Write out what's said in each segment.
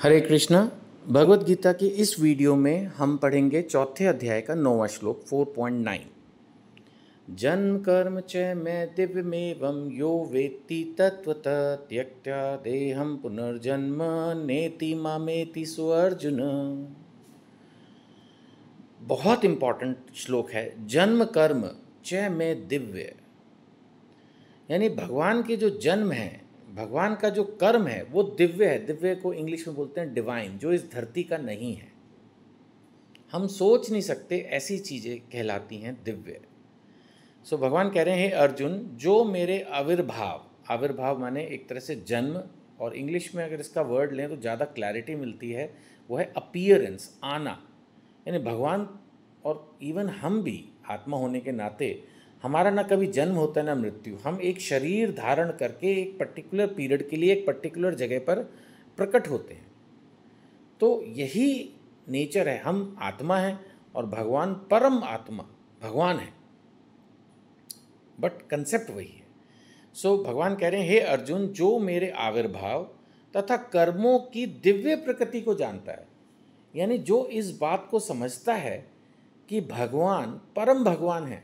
हरे कृष्णा। भगवत गीता की इस वीडियो में हम पढ़ेंगे चौथे अध्याय का 9वां श्लोक 4.9। जन्म कर्म च मैं दिव्यमेवं यो वेत्ति तत्त्वतः त्यक्त्वा देहं पुनर्जन्म नेति मामेति सो अर्जुन। बहुत इंपॉर्टेंट श्लोक है। जन्म कर्म च मैं दिव्य, यानी भगवान के जो जन्म है, भगवान का जो कर्म है वो दिव्य है। दिव्य को इंग्लिश में बोलते हैं डिवाइन, जो इस धरती का नहीं है। हम सोच नहीं सकते ऐसी चीज़ें कहलाती हैं दिव्य। सो भगवान कह रहे हैं, हे अर्जुन, जो मेरे आविर्भाव, आविर्भाव माने एक तरह से जन्म, और इंग्लिश में अगर इसका वर्ड लें तो ज़्यादा क्लैरिटी मिलती है, वो है अपीयरेंस, आना। यानी भगवान और इवन हम भी आत्मा होने के नाते हमारा ना कभी जन्म होता है ना मृत्यु। हम एक शरीर धारण करके एक पर्टिकुलर पीरियड के लिए एक पर्टिकुलर जगह पर प्रकट होते हैं। तो यही नेचर है, हम आत्मा हैं और भगवान परम आत्मा भगवान है, बट कंसेप्ट वही है। सो भगवान कह रहे हैं, हे अर्जुन, जो मेरे आविर्भाव तथा कर्मों की दिव्य प्रकृति को जानता है, यानी जो इस बात को समझता है कि भगवान परम भगवान है।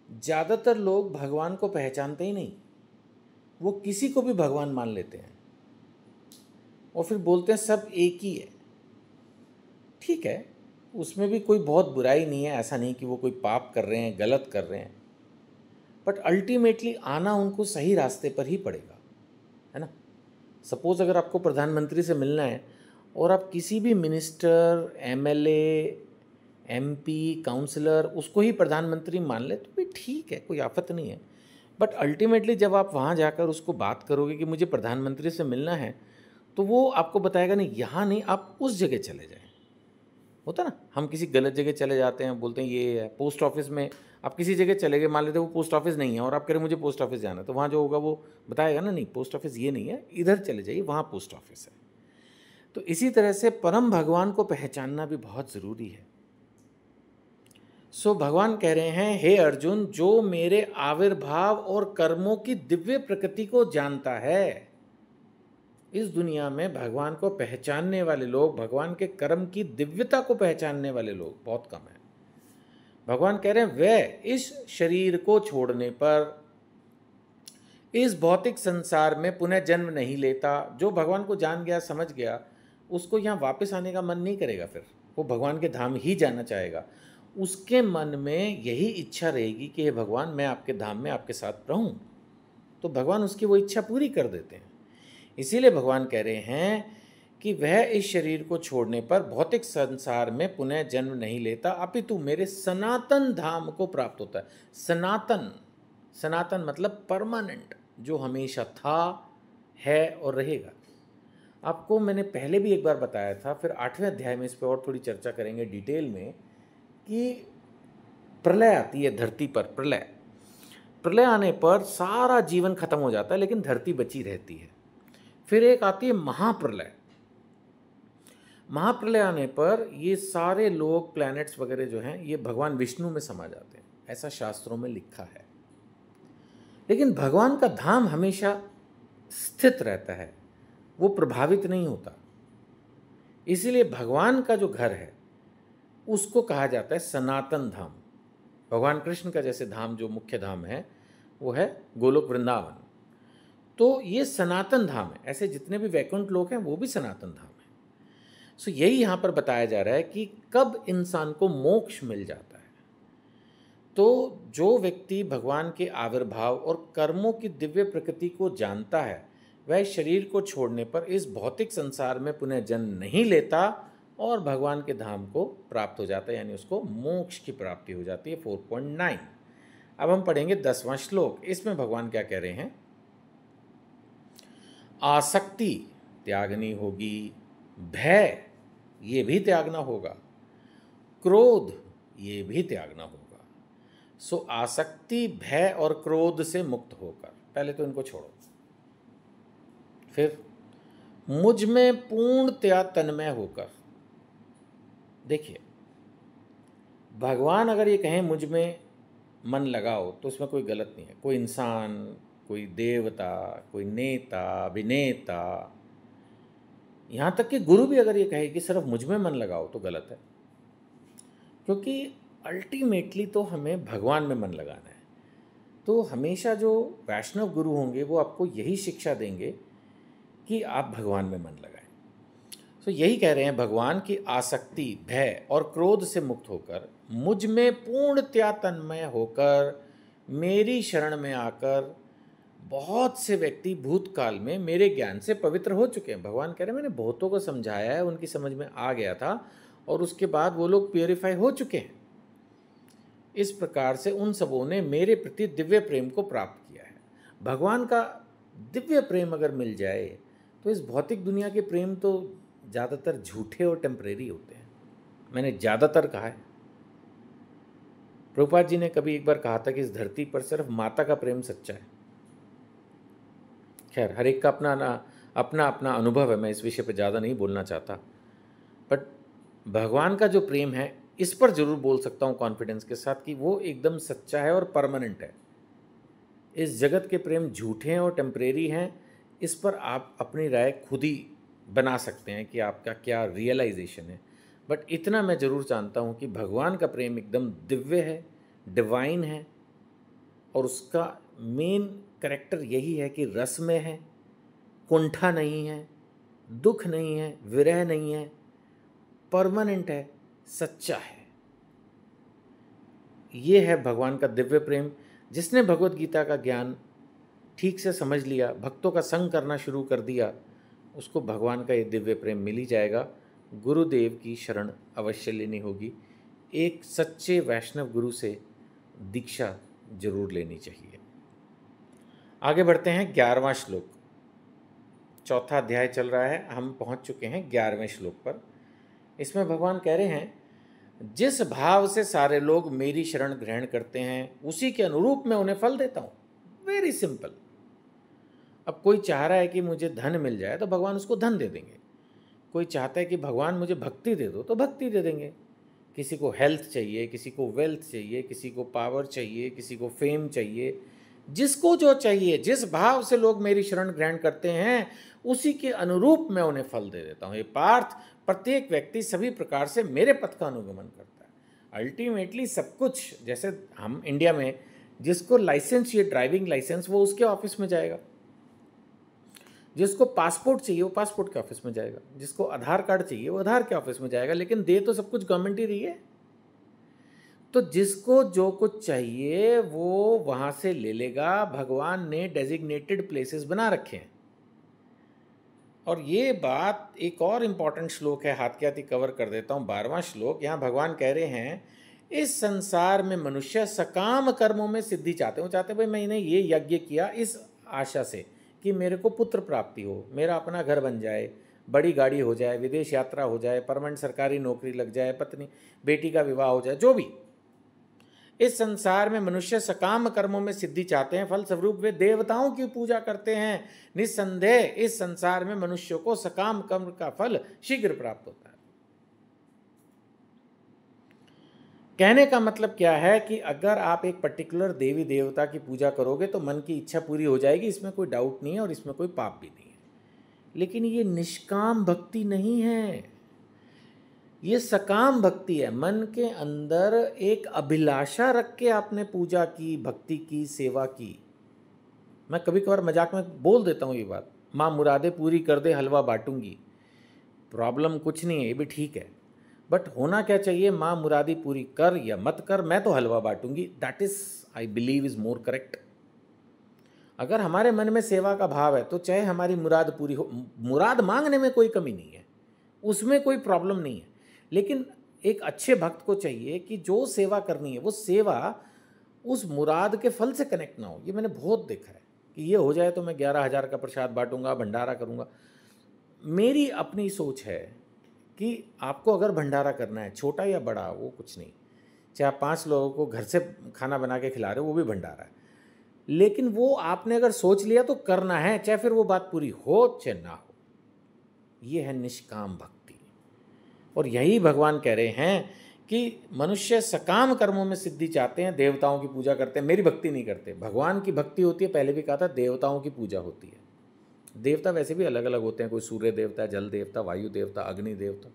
ज़्यादातर लोग भगवान को पहचानते ही नहीं, वो किसी को भी भगवान मान लेते हैं और फिर बोलते हैं सब एक ही है। ठीक है, उसमें भी कोई बहुत बुराई नहीं है, ऐसा नहीं कि वो कोई पाप कर रहे हैं, गलत कर रहे हैं, बट अल्टीमेटली आना उनको सही रास्ते पर ही पड़ेगा, है ना। सपोज़ अगर आपको प्रधानमंत्री से मिलना है और आप किसी भी मिनिस्टर, एमएलए, एमपी, काउंसलर उसको ही प्रधानमंत्री मान ले तो भी ठीक है, कोई आफत नहीं है। बट अल्टीमेटली जब आप वहाँ जाकर उसको बात करोगे कि मुझे प्रधानमंत्री से मिलना है, तो वो आपको बताएगा नहीं, यहाँ नहीं, आप उस जगह चले जाएं। होता ना, हम किसी गलत जगह चले जाते हैं, बोलते हैं ये है। पोस्ट ऑफिस में आप किसी जगह चले गए, मान लेते वो पोस्ट ऑफिस नहीं है और आप कह रहे मुझे पोस्ट ऑफिस जाना है, तो वहाँ जो होगा वो बताएगा ना, नहीं पोस्ट ऑफिस ये नहीं है, इधर चले जाइए, वहाँ पोस्ट ऑफिस है। तो इसी तरह से परम भगवान को पहचानना भी बहुत ज़रूरी है। सो भगवान कह रहे हैं, हे अर्जुन, जो मेरे आविर्भाव और कर्मों की दिव्य प्रकृति को जानता है। इस दुनिया में भगवान को पहचानने वाले लोग, भगवान के कर्म की दिव्यता को पहचानने वाले लोग बहुत कम हैं। भगवान कह रहे हैं, वह इस शरीर को छोड़ने पर इस भौतिक संसार में पुनः जन्म नहीं लेता। जो भगवान को जान गया, समझ गया, उसको यहाँ वापस आने का मन नहीं करेगा, फिर वो भगवान के धाम ही जाना चाहेगा। उसके मन में यही इच्छा रहेगी कि हे भगवान, मैं आपके धाम में आपके साथ रहूं। तो भगवान उसकी वो इच्छा पूरी कर देते हैं। इसीलिए भगवान कह रहे हैं कि वह इस शरीर को छोड़ने पर भौतिक संसार में पुनः जन्म नहीं लेता, अपितु मेरे सनातन धाम को प्राप्त होता है। सनातन, सनातन मतलब परमानेंट, जो हमेशा था, है और रहेगा। आपको मैंने पहले भी एक बार बताया था, फिर 8वें अध्याय में इस पर और थोड़ी चर्चा करेंगे डिटेल में, कि प्रलय आती है धरती पर। प्रलय, प्रलय आने पर सारा जीवन खत्म हो जाता है, लेकिन धरती बची रहती है। फिर एक आती है महाप्रलय। महाप्रलय आने पर ये सारे लोग, प्लैनेट्स वगैरह जो हैं, ये भगवान विष्णु में समा जाते हैं, ऐसा शास्त्रों में लिखा है। लेकिन भगवान का धाम हमेशा स्थित रहता है, वो प्रभावित नहीं होता। इसीलिए भगवान का जो घर है उसको कहा जाता है सनातन धाम। भगवान कृष्ण का जैसे धाम, जो मुख्य धाम है, वो है गोलोक वृंदावन। तो ये सनातन धाम है। ऐसे जितने भी वैकुंठ लोक हैं वो भी सनातन धाम है। सो यही यहाँ पर बताया जा रहा है कि कब इंसान को मोक्ष मिल जाता है। तो जो व्यक्ति भगवान के आविर्भाव और कर्मों की दिव्य प्रकृति को जानता है, वह शरीर को छोड़ने पर इस भौतिक संसार में पुनः जन्म नहीं लेता और भगवान के धाम को प्राप्त हो जाता है, यानी उसको मोक्ष की प्राप्ति हो जाती है। 4.9। अब हम पढ़ेंगे 10वां श्लोक। इसमें भगवान क्या कह रहे हैं, आसक्ति त्यागनी होगी, भय ये भी त्यागना होगा, क्रोध ये भी त्यागना होगा। सो आसक्ति, भय और क्रोध से मुक्त होकर, पहले तो इनको छोड़ो, फिर मुझ में पूर्णतया तन्मय होकर। देखिए, भगवान अगर ये कहें मुझ में मन लगाओ, तो उसमें कोई गलत नहीं है। कोई इंसान, कोई देवता, कोई नेता, अभिनेता, यहाँ तक कि गुरु भी अगर ये कहे कि सिर्फ मुझ में मन लगाओ तो गलत है, क्योंकि अल्टीमेटली तो हमें भगवान में मन लगाना है। तो हमेशा जो वैष्णव गुरु होंगे वो आपको यही शिक्षा देंगे कि आप भगवान में मन लगाएं। तो यही कह रहे हैं भगवान की आसक्ति, भय और क्रोध से मुक्त होकर, मुझ में पूर्णतया तन्मय होकर, मेरी शरण में आकर बहुत से व्यक्ति भूतकाल में मेरे ज्ञान से पवित्र हो चुके हैं। भगवान कह रहे हैं मैंने बहुतों को समझाया है, उनकी समझ में आ गया था और उसके बाद वो लोग प्योरीफाई हो चुके हैं। इस प्रकार से उन सबों ने मेरे प्रति दिव्य प्रेम को प्राप्त किया है। भगवान का दिव्य प्रेम अगर मिल जाए तो इस भौतिक दुनिया के प्रेम तो ज़्यादातर झूठे और टेम्परेरी होते हैं। मैंने ज़्यादातर कहा है। प्रभुपाद जी ने कभी एक बार कहा था कि इस धरती पर सिर्फ माता का प्रेम सच्चा है। खैर, हर एक का अपना अपना अनुभव है, मैं इस विषय पर ज़्यादा नहीं बोलना चाहता, बट भगवान का जो प्रेम है इस पर ज़रूर बोल सकता हूँ कॉन्फिडेंस के साथ कि वो एकदम सच्चा है और परमानेंट है। इस जगत के प्रेम झूठे हैं और टेम्परेरी हैं। इस पर आप अपनी राय खुद ही बना सकते हैं कि आपका क्या रियलाइजेशन है, बट इतना मैं ज़रूर जानता हूँ कि भगवान का प्रेम एकदम दिव्य है, डिवाइन है, और उसका मेन कैरेक्टर यही है कि रस में है, कुंठा नहीं है, दुख नहीं है, विरह नहीं है, परमानेंट है, सच्चा है। ये है भगवान का दिव्य प्रेम। जिसने भगवत गीता का ज्ञान ठीक से समझ लिया, भक्तों का संग करना शुरू कर दिया, उसको भगवान का ये दिव्य प्रेम मिल ही जाएगा। गुरुदेव की शरण अवश्य लेनी होगी। एक सच्चे वैष्णव गुरु से दीक्षा जरूर लेनी चाहिए। आगे बढ़ते हैं 11वां श्लोक। चौथा अध्याय चल रहा है, हम पहुंच चुके हैं 11वें श्लोक पर। इसमें भगवान कह रहे हैं, जिस भाव से सारे लोग मेरी शरण ग्रहण करते हैं उसी के अनुरूप मैं उन्हें फल देता हूँ। Very simple. अब कोई चाह रहा है कि मुझे धन मिल जाए तो भगवान उसको धन दे देंगे। कोई चाहता है कि भगवान मुझे भक्ति दे दो तो भक्ति दे देंगे। किसी को हेल्थ चाहिए, किसी को वेल्थ चाहिए, किसी को पावर चाहिए, किसी को फेम चाहिए। जिसको जो चाहिए, जिस भाव से लोग मेरी शरण ग्रहण करते हैं उसी के अनुरूप मैं उन्हें फल दे देता हूँ। ये पार्थ, प्रत्येक व्यक्ति सभी प्रकार से मेरे पथ का अनुगमन करता है। अल्टीमेटली सब कुछ, जैसे हम इंडिया में जिसको लाइसेंस चाहिए, ड्राइविंग लाइसेंस, वो उसके ऑफिस में जाएगा। जिसको पासपोर्ट चाहिए वो पासपोर्ट के ऑफिस में जाएगा। जिसको आधार कार्ड चाहिए वो आधार के ऑफिस में जाएगा। लेकिन दे तो सब कुछ गवर्नमेंट ही रही है। तो जिसको जो कुछ चाहिए वो वहाँ से ले लेगा। भगवान ने डेजिग्नेटेड प्लेसेस बना रखे हैं। और ये बात, एक और इम्पॉर्टेंट श्लोक है, हाथ के हाथ ही कवर कर देता हूँ, 12वां श्लोक। यहाँ भगवान कह रहे हैं, इस संसार में मनुष्य सकाम कर्मों में सिद्धि चाहते हैं। वो चाहते हैं भाई मैंने ये यज्ञ किया इस आशा से कि मेरे को पुत्र प्राप्ति हो, मेरा अपना घर बन जाए, बड़ी गाड़ी हो जाए, विदेश यात्रा हो जाए, परमानेंट सरकारी नौकरी लग जाए, पत्नी बेटी का विवाह हो जाए, जो भी। इस संसार में मनुष्य सकाम कर्मों में सिद्धि चाहते हैं, फल स्वरूप वे देवताओं की पूजा करते हैं। निस्संदेह इस संसार में मनुष्य को सकाम कर्म का फल शीघ्र प्राप्त होता है। कहने का मतलब क्या है कि अगर आप एक पर्टिकुलर देवी देवता की पूजा करोगे तो मन की इच्छा पूरी हो जाएगी, इसमें कोई डाउट नहीं है और इसमें कोई पाप भी नहीं है। लेकिन ये निष्काम भक्ति नहीं है, ये सकाम भक्ति है। मन के अंदर एक अभिलाषा रख के आपने पूजा की, भक्ति की, सेवा की। मैं कभी कभार मजाक में बोल देता हूँ ये बात, माँ मुरादे पूरी कर दे हलवा बांटूंगी। प्रॉब्लम कुछ नहीं है, ये भी ठीक है, बट होना क्या चाहिए, माँ मुरादी पूरी कर या मत कर, मैं तो हलवा बांटूंगी। That is, I believe, is more correct. अगर हमारे मन में सेवा का भाव है तो चाहे हमारी मुराद पूरी हो, मुराद मांगने में कोई कमी नहीं है, उसमें कोई प्रॉब्लम नहीं है। लेकिन एक अच्छे भक्त को चाहिए कि जो सेवा करनी है वो सेवा उस मुराद के फल से कनेक्ट ना हो। ये मैंने बहुत देखा है कि ये हो जाए तो मैं 11,000 का प्रसाद बांटूंगा, भंडारा करूंगा। मेरी अपनी सोच है कि आपको अगर भंडारा करना है, छोटा या बड़ा, वो कुछ नहीं, चाहे आप 5 लोगों को घर से खाना बना के खिला रहे हो, वो भी भंडारा है। लेकिन वो आपने अगर सोच लिया तो करना है, चाहे फिर वो बात पूरी हो चाहे ना हो। ये है निष्काम भक्ति। और यही भगवान कह रहे हैं कि मनुष्य सकाम कर्मों में सिद्धि चाहते हैं, देवताओं की पूजा करते हैं, मेरी भक्ति नहीं करते। भगवान की भक्ति होती है, पहले भी कहा था, देवताओं की पूजा होती है। देवता वैसे भी अलग अलग होते हैं, कोई सूर्य देवता, जल देवता, वायु देवता, अग्नि देवता,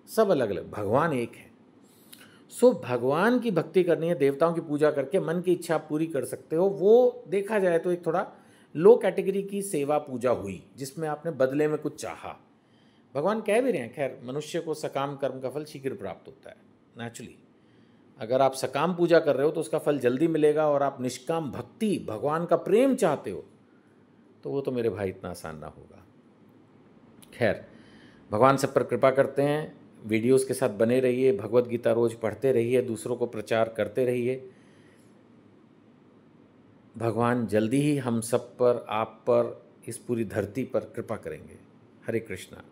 सब अलग अलग, भगवान एक है। सो भगवान की भक्ति करनी है, देवताओं की पूजा करके मन की इच्छा पूरी कर सकते हो। वो देखा जाए तो एक थोड़ा लो कैटेगरी की सेवा पूजा हुई, जिसमें आपने बदले में कुछ चाहा। भगवान कह भी रहे हैं, खैर मनुष्य को सकाम कर्म का फल शीघ्र प्राप्त होता है नेचुरली। अगर आप सकाम पूजा कर रहे हो तो उसका फल जल्दी मिलेगा, और आप निष्काम भक्ति, भगवान का प्रेम चाहते हो, तो वो तो मेरे भाई इतना आसान ना होगा। खैर, भगवान सब पर कृपा करते हैं। वीडियोस के साथ बने रहिए, भगवत गीता रोज पढ़ते रहिए, दूसरों को प्रचार करते रहिए। भगवान जल्दी ही हम सब पर, आप पर, इस पूरी धरती पर कृपा करेंगे। हरे कृष्णा।